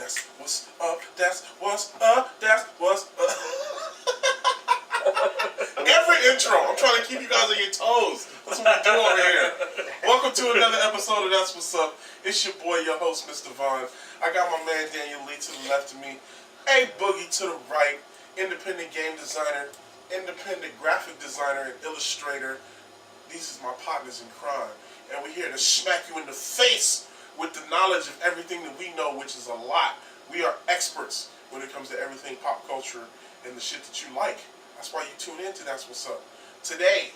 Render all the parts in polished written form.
That's what's up. That's what's up. That's what's up. Every intro, I'm trying to keep you guys on your toes. That's what we do over here. Welcome to another episode of That's What's Up. It's your boy, your host, Mr. Vaughn. I got my man Daniel Lee to the left of me. A Boogie to the right. Independent game designer, independent graphic designer, and illustrator. These are my partners in crime. And we're here to smack you in the face with the knowledge of everything that we know, which is a lot. We are experts when it comes to everything pop culture and the shit that you like. That's why you tune in to That's What's Up. Today,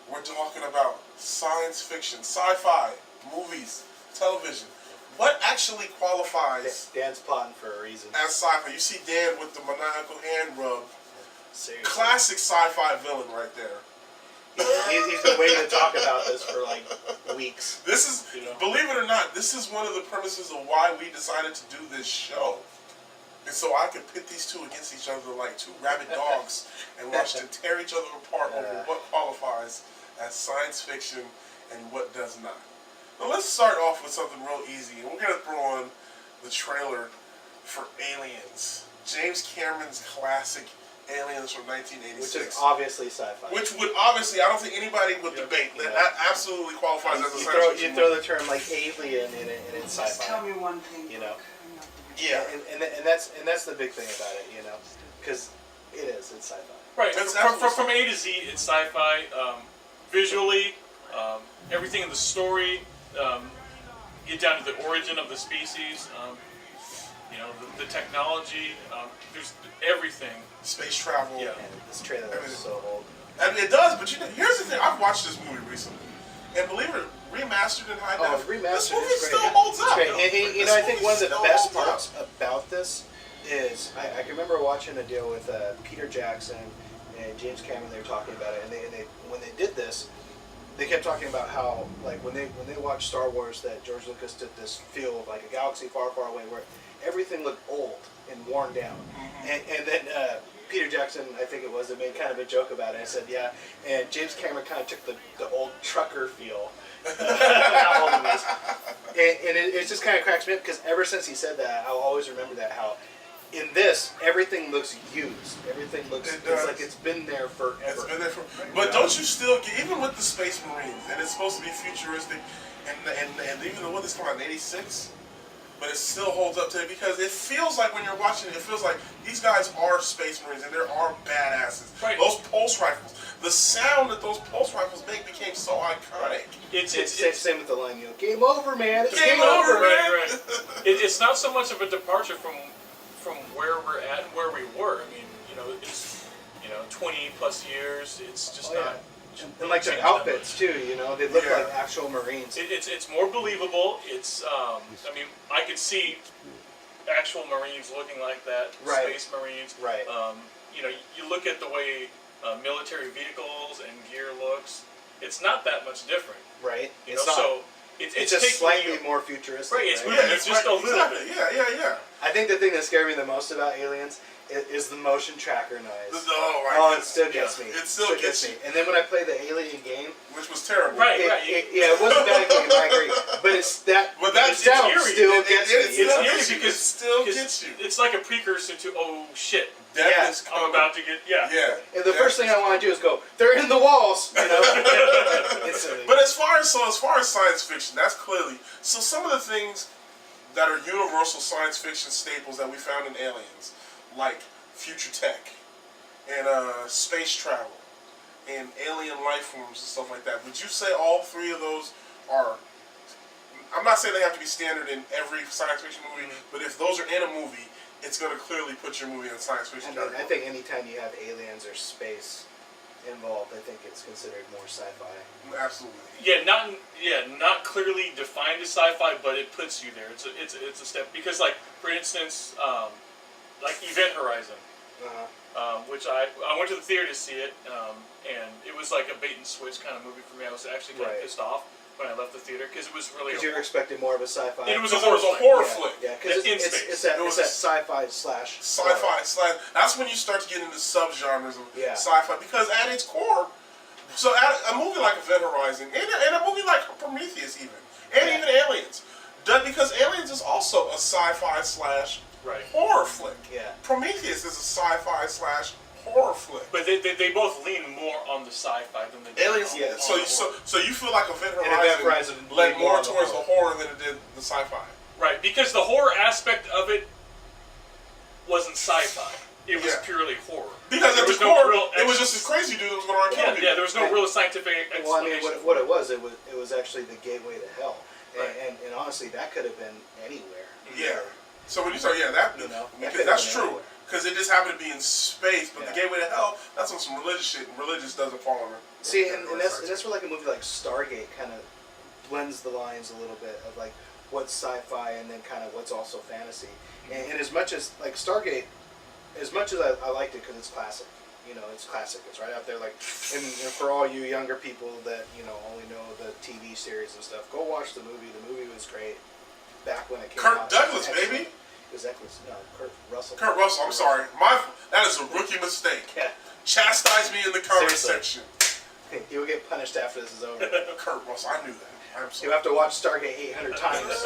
we're talking about science fiction, sci-fi, movies, television. What actually qualifies Dan's plotting for a reason. as sci-fi? You see Dan with the maniacal hand rub. Seriously. Classic sci-fi villain right there. He's been waiting to talk about this for like weeks. This is, believe it or not, this is one of the premises of why we decided to do this show. And so I could pit these two against each other like two rabid dogs and watch them tear each other apart over what qualifies as science fiction and what does not. Now let's start off with something real easy. And we're going to throw on the trailer for Aliens. James Cameron's classic Aliens from 1986. Which is obviously sci-fi. Which would obviously, I don't think anybody would debate. That absolutely qualifies as a science fiction. You throw the term like alien in it, and it's sci-fi. Just tell me one thing. You know. Yeah. And that's the big thing about it, you know, because it's sci-fi. Right. That's From A to Z, it's sci-fi. Visually, everything in the story. Get down to the origin of the species. The technology. There's everything. Space travel. Yeah. And this trailer is so old. I mean, it does, but here's the thing. I've watched this movie recently. And believe it, remastered in high def. This movie still holds up. And I think one of the best parts about this is I can remember watching a deal with Peter Jackson and James Cameron. They were talking about it, and they when they did this, they kept talking about how like when they watched Star Wars, that George Lucas did this feel of like a galaxy far, far away where everything looked old and worn down, and then Peter Jackson, I think it was, that made kind of a joke about it. I said, yeah, and James Cameron kind of took the old trucker feel. How old it is. And it just kind of cracks me up because ever since he said that, I'll always remember that, how in this, everything looks used. Everything looks, it's like it's been there forever. It's been there but don't you still get, even with the Space Marines, and it's supposed to be futuristic, and even the one that's come out in 86, but it still holds up to it because it feels like when you're watching it, it feels like these guys are Space Marines and they are badasses. Right. Those pulse rifles, the sound that those pulse rifles make became so iconic. It's same with the line, game over, man. It's Game over, man. Right. It's not so much of a departure from where we're at and where we were. I mean, it's 20 plus years. It's just not. And like their outfits too, they look like actual Marines. It's more believable. It's I mean, I could see actual Marines looking like that. Right. Space Marines. Right. You look at the way military vehicles and gear looks. It's not that much different. Right. It's not. So it's just slightly more futuristic. Right. It's right? moving just a little bit. Yeah. I think the thing that scared me the most about Aliens is the motion tracker noise. It still gets me. It still gets me. And then when I play the Alien game, which was terrible. Right. It wasn't a bad game. I agree. But it's that. But that sound eerie. still gets me. It's eerie because it still gets you. It's like a precursor to shit. I'm about to get And the first thing I want to do is go, they're in the walls. Instantly. But as far as science fiction, that's clearly some of the things that are universal science fiction staples that we found in Aliens, like future tech and space travel and alien life forms and stuff like that. Would you say all three of those are? I'm not saying they have to be standard in every science fiction movie, but if those are in a movie, it's going to clearly put your movie in science fiction category. I think anytime you have aliens or space involved, I think it's considered more sci-fi. Absolutely. Not clearly defined as sci-fi, but it puts you there. It's a step because, like, for instance, like Event Horizon, which I went to the theater to see it, and it was like a bait and switch kind of movie for me. I was actually kind of pissed off when I left the theater because it was really. Because you were expecting more of a sci-fi. It was a horror flick. Yeah, because it's that sci-fi slash. Sci-fi. That's when you start to get into subgenres of sci-fi. Because at its core, a movie like Event Horizon, and a movie like Prometheus even, and even Aliens, because Aliens Aliens is also a sci-fi slash Right. horror flick. Yeah. Prometheus is a sci-fi slash horror flick. But they both lean more on the sci-fi than they do Aliens, on, yeah. on so the you horror. so you feel like Event Event Horizon Horizon led leaned more more on the towards the horror than it did the sci-fi. Right, because the horror aspect of it wasn't sci-fi. It was Yeah. purely horror. Because There at the was no core, real it was just this crazy dude that was going to Yeah, kill people. there was no real scientific explanation. Well, I mean, what it was actually the gateway to hell, Right. and honestly, that could have been anywhere. Yeah. So when you say that, You know, that because could've that's been true. anywhere. Because it just happened to be in space, but Yeah. the gateway to hell, that's on some religious shit, and religious doesn't fall under. See, and that's where like a movie like Stargate kind of blends the lines a little bit of like what's sci-fi and then kind of what's also fantasy. And as much as like Stargate, as much as I liked it because it's classic, you know, it's classic. It's right out there. Like, and for all you younger people that only know the TV series and stuff, go watch the movie. The movie was great back when it came out. Kirk Douglas, Excellent. baby. It was Douglas. No, Kurt Russell. Kurt Russell, I'm sorry. That is a rookie mistake. Yeah. Chastise me in the comment Seriously. section. You'll get punished after this is over. Kurt Russell, I knew that. I'm You'll sorry. have to watch Stargate 800 times.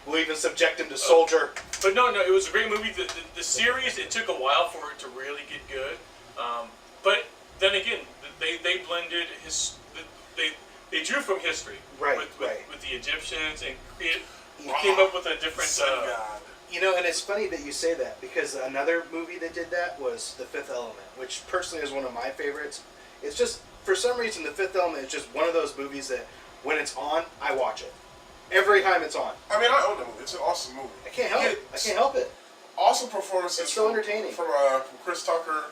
We'll even subject him to Soldier. But no, it was a great movie. The series, it took a while for it to really get good. But then again, they blended they drew from history Right, with right. with the Egyptians and Yeah. came up with a different. Sun God. You know, and it's funny that you say that because another movie that did that was The Fifth Element, which personally is one of my favorites. It's just, for some reason, The Fifth Element is just one of those movies that when it's on, I watch it. Every time it's on. I mean, I own the movie. It's an awesome movie. I can't help it. I can't help it. Awesome performances. It's so entertaining. From Chris Tucker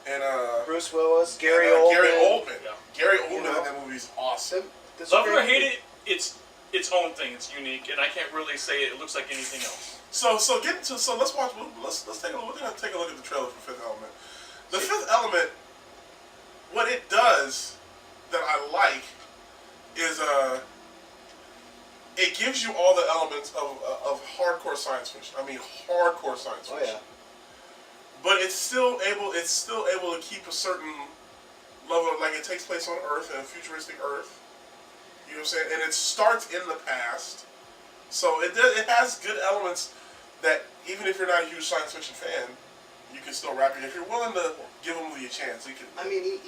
and Bruce Willis, Gary and, Oldman. Gary Oldman. Yeah. Gary Oldman You know. in that movie is awesome. Love it or hate it, it's its own thing. It's unique, and I can't really say it looks like anything else. So let's watch. Let's take a look. We're gonna take a look at the trailer for Fifth Element. The Fifth Element, what it does that I like is it gives you all the elements of hardcore science fiction. I mean, hardcore science Oh fiction. yeah. But it's still able to keep a certain level of, like, it takes place on Earth, in a futuristic Earth. You know what I'm saying? And it starts in the past. So it has good elements that even if you're not a huge science fiction fan, you can still wrap it. If you're willing to give a movie a chance, you can. I mean,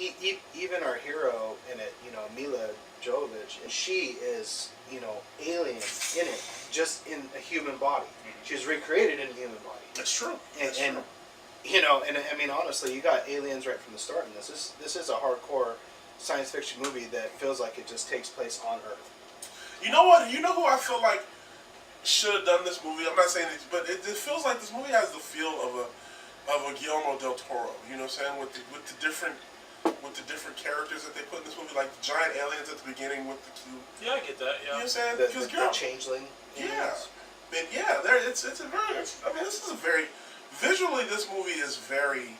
even our hero in it, Mila Jovovich, and she is, alien in it, just in a human body. She's recreated in a human body. That's true. And I mean, honestly, you got aliens right from the start in this. This is a hardcore science fiction movie that feels like it just takes place on Earth. You know what? You know who I feel like should have done this movie? I'm not saying it, but it feels like this movie has the feel of a Guillermo del Toro. You know what I'm saying? With the different characters that they put in this movie, like the giant aliens at the beginning with the two. Yeah, I get that. You know what I'm Yeah. saying? The Because changeling. yeah, aliens. but yeah, it's a very. I mean, this is a very visually. This movie is very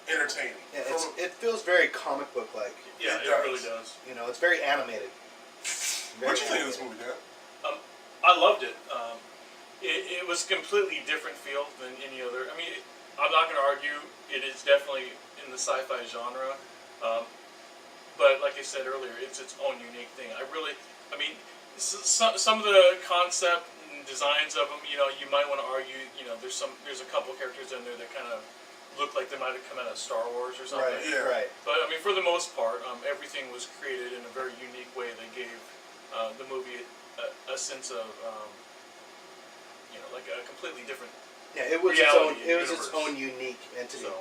entertaining. Yeah, it feels very comic book like. Yeah, It it really does. does. It's very animated. What you think of this movie, Dan? I loved it. It was completely different feel than any other. I mean, I'm not going to argue it is definitely in the sci-fi genre, but like I said earlier, it's its own unique thing. I mean, some of the concept and designs of them, you might want to argue, there's a couple characters in there that kind of look like they might have come out of Star Wars or something. Right. Yeah. Right. But I mean, for the most part, everything was created in a very unique way that gave the movie a sense of, like a completely different. Yeah, it was reality its universe. own unique entity. So,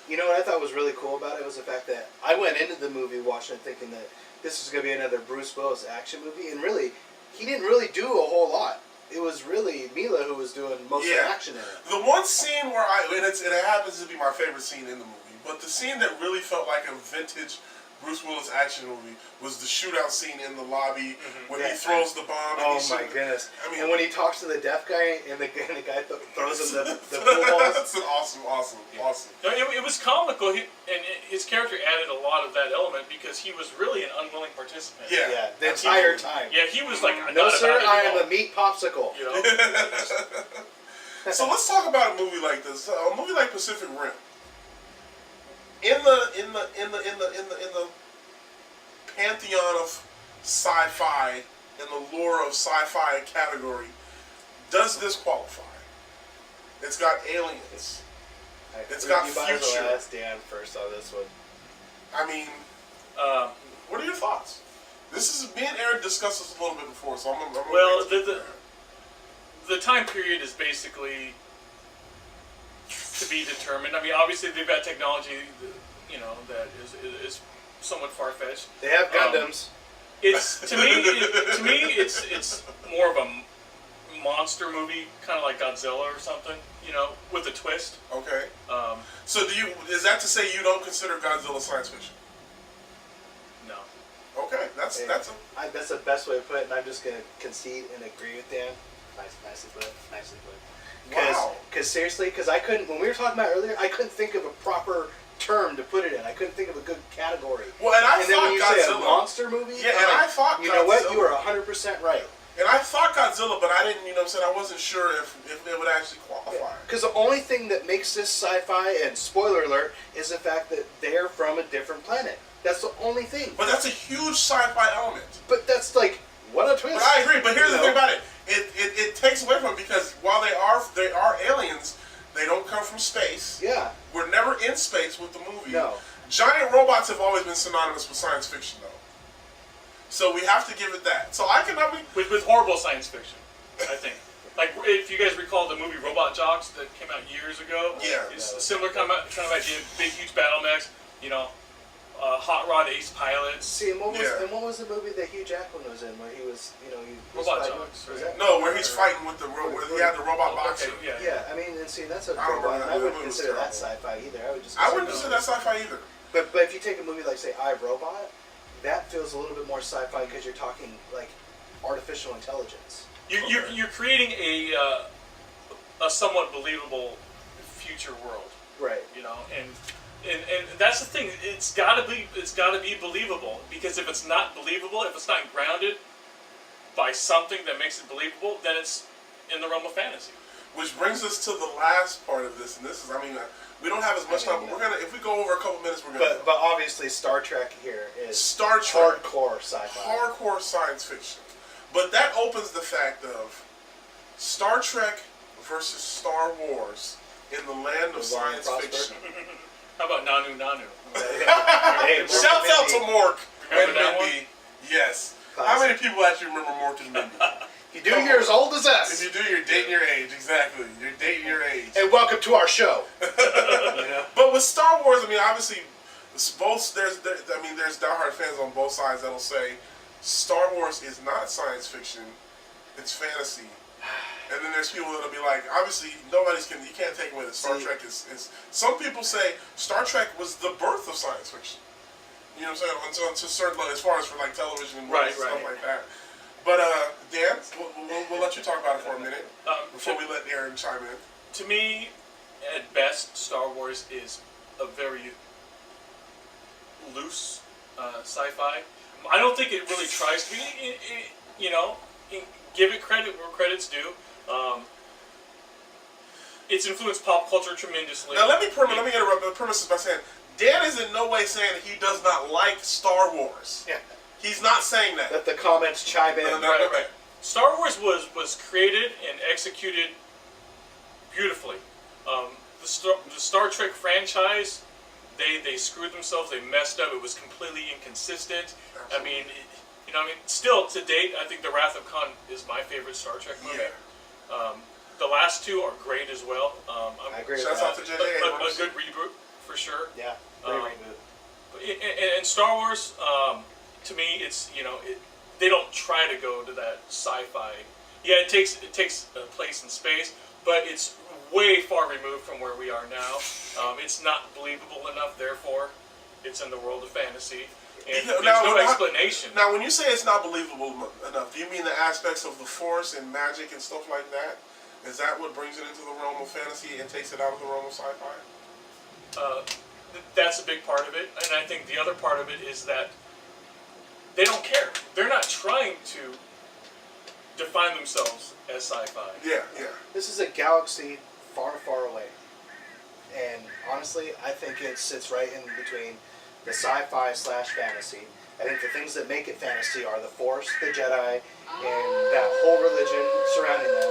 You know what I thought was really cool about it was the fact that I went into the movie watching it thinking that this was going to be another Bruce Willis action movie, and really, he didn't really do a whole lot. It was really Mila who was doing most of the action in it. The one scene where it happens to be my favorite scene in the movie, but the scene that really felt like a vintage Bruce Willis action movie was the shootout scene in the lobby when he Yeah. throws the bomb. Oh and my goodness! I mean, And when he talks to the deaf guy, and the guy throws him the pool balls. That's an awesome. no, it was comical, and his character added a lot of that element because he was really an unwilling participant. Yeah. Yeah, the entire time. Yeah, he was like, No, not sir, about it I at am all, a meat popsicle. You know? So let's talk about a movie like this. A movie like Pacific Rim. In the pantheon of sci-fi in the lore of sci-fi category, does this qualify? It's got aliens. It's got you might as well future. ask Dan first on this one. I mean, what are your thoughts? This is me and Aaron discussed this a little bit before, so I'm gonna Well, wait to- the time period is basically to be determined. I mean, obviously they've got technology, that is somewhat far fetched. They have Gundams. It's to me, it's more of a monster movie, kind of like Godzilla or something, with a twist. Okay. So is that to say you don't consider Godzilla science fiction? No. Okay, that's That's the best way to put it, and I'm just going to concede and agree with Dan. Nicely put. wow. Because seriously, I couldn't, when we were talking about earlier, I couldn't think of a proper term to put it in. I couldn't think of a good category. Well, and I then thought when you Godzilla. say a monster movie, Yeah, and I thought you know what? Godzilla- You were 100% right. And I thought Godzilla, but I didn't. You know what I'm saying? I wasn't sure if it would actually qualify. Because the only thing that makes this sci-fi, and spoiler alert, is the fact that they're from a different planet. That's the only thing. But that's a huge sci-fi element. But that's like, what a twist. But I agree. But here's the You thing know? about it. It takes away from it because while they are aliens, they don't come from space. Yeah. We're never in space with the movie. No. Giant robots have always been synonymous with science fiction, though. So we have to give it that. So I mean, With horrible science fiction, I think. Like, if you guys recall the movie Robot Jocks that came out years ago, Yeah. it's a similar kind of idea. Big, huge battle mechs, hot rod ace pilots. See, and what Yeah. was the movie that Hugh Jackman was in, where he was, he was Robot fighting- Jocks, was right? that- no, where he's fighting with where he had the robot boxer. Okay, yeah. Yeah, I mean, and see, that's a I don't remember I that movie. wouldn't It was consider that terrible. sci-fi either. I would just. I wouldn't consider consider that sci-fi either. But if you take a movie like, say, I, Robot, that feels a little bit more sci-fi because you're talking like artificial intelligence. You're creating a somewhat believable future world, Right. and that's the thing. It's gotta be believable, because if it's not believable, if it's not grounded by something that makes it believable, then it's in the realm of fantasy. Which brings us to the last part of this, and this is, we don't have as much time, but we're gonna, if we go over a couple minutes, we're gonna. But obviously, Star Trek here is Star Trek, hardcore sci-fi. hardcore science fiction, but that opens the fact of Star Trek versus Star Wars in the land of science fiction. How about Nanu Nanu? Hey, Shouts out to Mork and Remember that Mindy. Yes. How Classic. many people actually remember Mork and Mindy? You do, you're as old as If us. you do, you're dating your age. Exactly. You're dating your age. And welcome to our show. But with Star Wars, obviously, it's both there's diehard fans on both sides that'll say Star Wars is not science fiction, it's fantasy. And then there's people that'll be like, obviously, you can't take away that Star Trek is. Some people say Star Trek was the birth of science fiction. You know what I'm saying? To certain level, as far as for like television and movies and stuff like that. But Dan, we'll let you talk about it for a minute before we let Aaron chime in. To me, at best, Star Wars is a very loose sci-fi. I don't think it really tries to be. Give it credit where credit's due. It's influenced pop culture tremendously. Now let me interrupt the premises by saying Dan is in no way saying that he does not like Star Wars. Yeah. He's not saying that. Let the comments chime in. No. Right. Star Wars was created and executed beautifully. The Star Trek franchise, they screwed themselves. They messed up. It was completely inconsistent. Absolutely. Still to date, I think The Wrath of Khan is my favorite Star Trek movie. Yeah. The last two are great as well. I agree with Shouts that. out to J.J. A Abrams. good reboot for sure. Yeah, great reboot. And Star Wars, to me, it's they don't try to go to that sci-fi. Yeah, it takes a place in space, but it's way far removed from where we are now. It's not believable enough. Therefore, it's in the world of fantasy, and there's no explanation. Now, when you say it's not believable enough, do you mean the aspects of the Force and magic and stuff like that? Is that what brings it into the realm of fantasy and takes it out of the realm of sci-fi? That's a big part of it, and I think the other part of it is that they don't care. They're not trying to define themselves as sci-fi. Yeah. This is a galaxy far, far away. And honestly, I think it sits right in between the sci-fi / fantasy. I think the things that make it fantasy are the Force, the Jedi, and that whole religion surrounding them.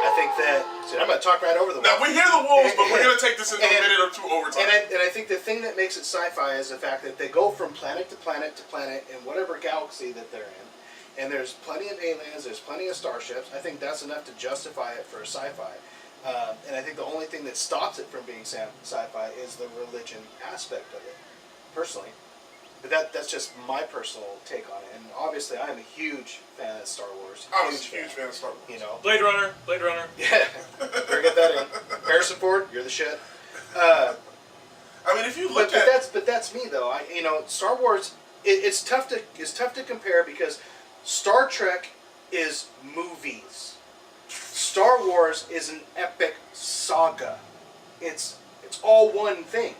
I think that... See, I'm going to talk right over the Now, wolves. we hear the wolves, but we're going to take this into a And- minute or two overtime. And I think the thing that makes it sci-fi is the fact that they go from planet to planet to planet in whatever galaxy that they're in. And there's plenty of aliens, there's plenty of starships. I think that's enough to justify it for a sci-fi. And I think the only thing that stops it from being sci-fi is the religion aspect of it, personally. But that's just my personal take on it. And obviously, I'm a huge fan of Star Wars. I was a huge fan of Star Wars. You know. Blade Runner. Yeah. Better get that in. Harrison Ford, you're the shit. I mean, if you look at... But that's me though. Star Wars. It's tough to compare because Star Trek is movies. Star Wars is an epic saga. It's all one thing.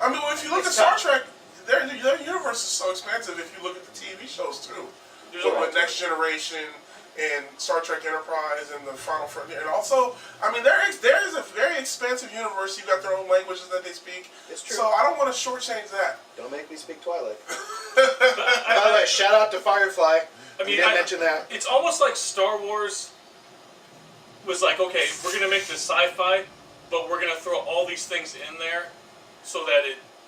I mean, well, if you look at Star Trek, their universe is so expansive if you look at the TV shows too. With Next Generation and Star Trek Enterprise and the Final Frontier. And also, I mean, there is a very expansive universe. You got their own languages that they speak. It's true. So I don't want to shortchange that. Don't make me speak Twilight. By the way, shout out to Firefly. I mean, you didn't mention that. It's almost like Star Wars was like, okay, we're going to make this sci-fi, but we're going to throw all these things in there so that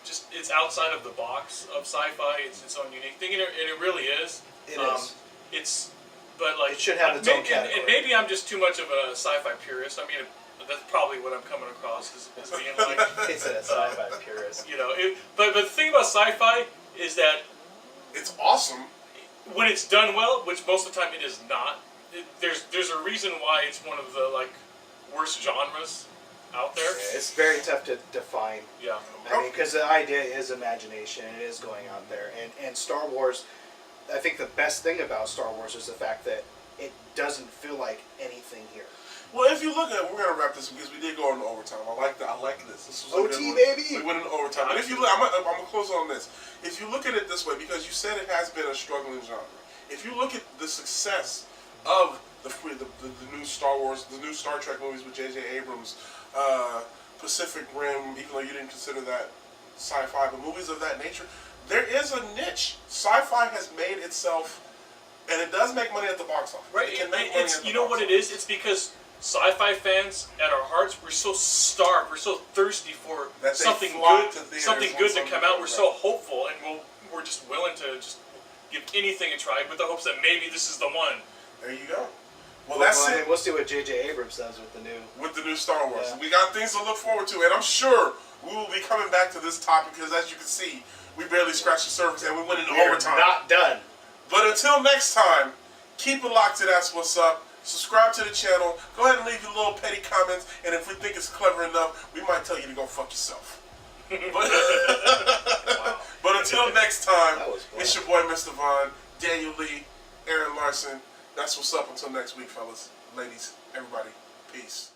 it's outside of the box of sci-fi. It's its own unique thing, and it really is. It is. But like it should have its own category. And maybe I'm just too much of a sci-fi purist. I mean, that's probably what I'm coming across as being like. It's a sci-fi purist. But the thing about sci-fi is that it's awesome when it's done well, which most of the time it is not. There's a reason why it's one of the worst genres out there. Yeah, it's very tough to define. Yeah. I mean, because the idea is imagination. It is going out there, and Star Wars. I think the best thing about Star Wars is the fact that it doesn't feel like anything here. Well, if you look at it, we're gonna wrap this because we did go into overtime. I like this. This was a OT, good one. baby. We went into overtime. But if you look, I'm gonna close on this. If you look at it this way, because you said it has been a struggling genre. If you look at the success of the new Star Wars, the new Star Trek movies with J.J. Abrams, Pacific Rim, even though you didn't consider that sci-fi, but movies of that nature. There is a niche. Sci-fi has made itself, and it does make money at the box office. Right. It can make money at the you know box what it is? It's because sci-fi fans, at our hearts, we're so starved, we're so thirsty for that something good to come out. We're so hopeful, and we're just willing to just give anything a try with the hopes that maybe this is the one. There you go. Well, that's it. We'll see what J.J. Abrams does with the new Star Wars. Yeah. We got things to look forward to, and I'm sure we will be coming back to this topic because, as you can see, we barely scratched the surface and we went into overtime. Not done. But until next time, keep it locked to That's What's Up. Subscribe to the channel. Go ahead and leave your little petty comments, and if we think it's clever enough, we might tell you to go fuck yourself. But until next time, it's your boy Mr. Vaughn, Daniel Lee, Aaron Larson. That's what's up until next week, fellas, ladies, everybody. Peace.